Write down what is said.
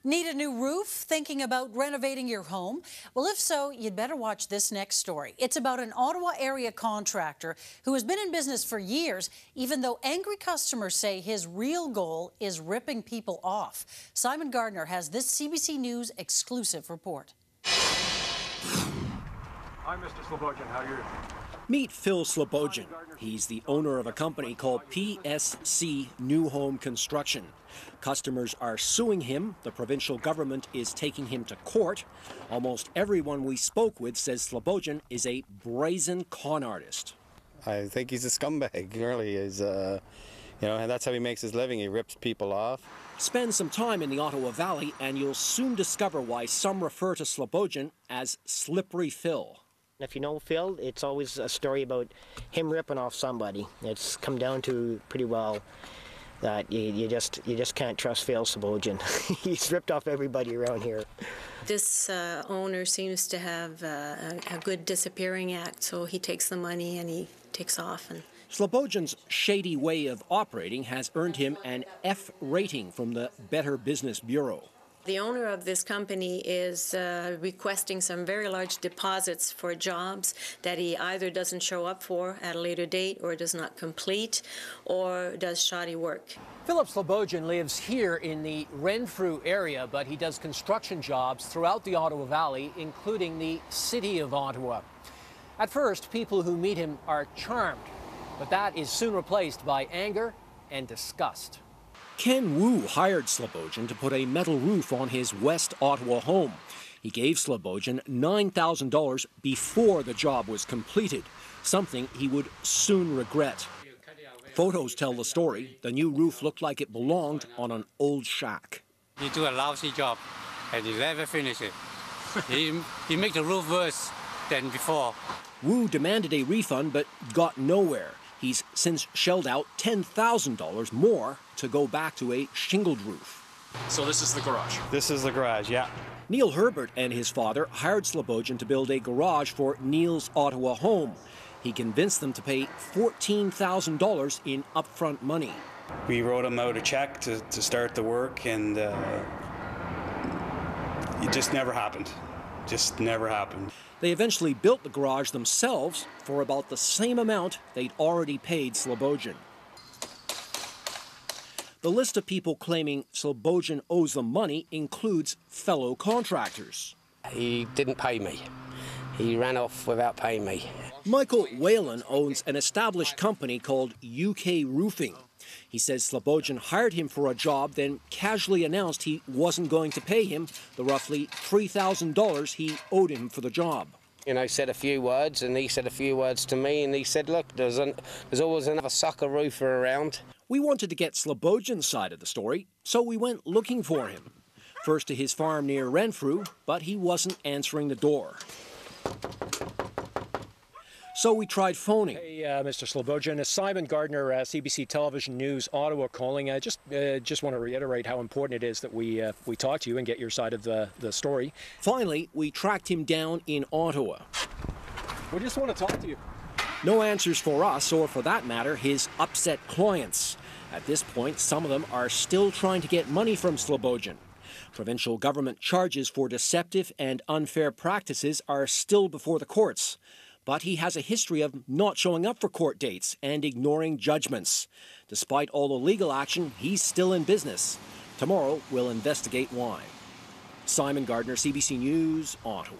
Need a new roof? Thinking about renovating your home? Well, if so, you'd better watch this next story. It's about an Ottawa-area contractor who has been in business for years, even though angry customers say his real goal is ripping people off. Simon Gardner has this CBC News exclusive report. Hi, Mr. Slobodzian. How are you? Meet Phil Slobodzian. He's the owner of a company called PSC New Home Construction. Customers are suing him. The provincial government is taking him to court. Almost everyone we spoke with says Slobodzian is a brazen con artist. I think he's a scumbag, really. And that's how he makes his living. He rips people off. Spend some time in the Ottawa Valley and you'll soon discover why some refer to Slobodzian as Slippery Phil. If you know Phil, it's always a story about him ripping off somebody. It's come down to pretty well that you just can't trust Phil Slobodzian. He's ripped off everybody around here. This owner seems to have a good disappearing act, so he takes the money and he takes off. Slobodzian's shady way of operating has earned him an F rating from the Better Business Bureau. The owner of this company is requesting some very large deposits for jobs that he either doesn't show up for at a later date or does not complete or does shoddy work. Philip Slobodzian lives here in the Renfrew area, but he does construction jobs throughout the Ottawa Valley, including the City of Ottawa. At first, people who meet him are charmed, but that is soon replaced by anger and disgust. Ken Wu hired Slobodzian to put a metal roof on his West Ottawa home. He gave Slobodzian $9,000 before the job was completed, something he would soon regret. Photos tell the story. The new roof looked like it belonged on an old shack. He do a lousy job and he never finish it. He make the roof worse than before. Wu demanded a refund but got nowhere. He's since shelled out $10,000 more to go back to a shingled roof. So this is the garage? This is the garage, yeah. Neil Herbert and his father hired Slobodzian to build a garage for Neil's Ottawa home. He convinced them to pay $14,000 in upfront money. We wrote him out a check to start the work, and it just never happened. Just never happened. They eventually built the garage themselves for about the same amount they'd already paid Slobodzian. The list of people claiming Slobodzian owes them money includes fellow contractors. He didn't pay me. He ran off without paying me. Michael Whalen owns an established company called UK Roofing. He says Slobodzian hired him for a job, then casually announced he wasn't going to pay him the roughly $3,000 he owed him for the job. Said a few words, and he said a few words to me, and he said, look, there's always another sucker roofer around. We wanted to get Slobodzian's side of the story, so we went looking for him. First to his farm near Renfrew, but he wasn't answering the door. So we tried phoning. Hey, Mr. Slobodzian, Simon Gardner, CBC Television News, Ottawa calling. I just want to reiterate how important it is that we talk to you and get your side of the story. Finally, we tracked him down in Ottawa. We just want to talk to you. No answers for us, or for that matter, his upset clients. At this point, some of them are still trying to get money from Slobodzian. Provincial government charges for deceptive and unfair practices are still before the courts. But he has a history of not showing up for court dates and ignoring judgments. Despite all the legal action, he's still in business. Tomorrow, we'll investigate why. Simon Gardner, CBC News, Ottawa.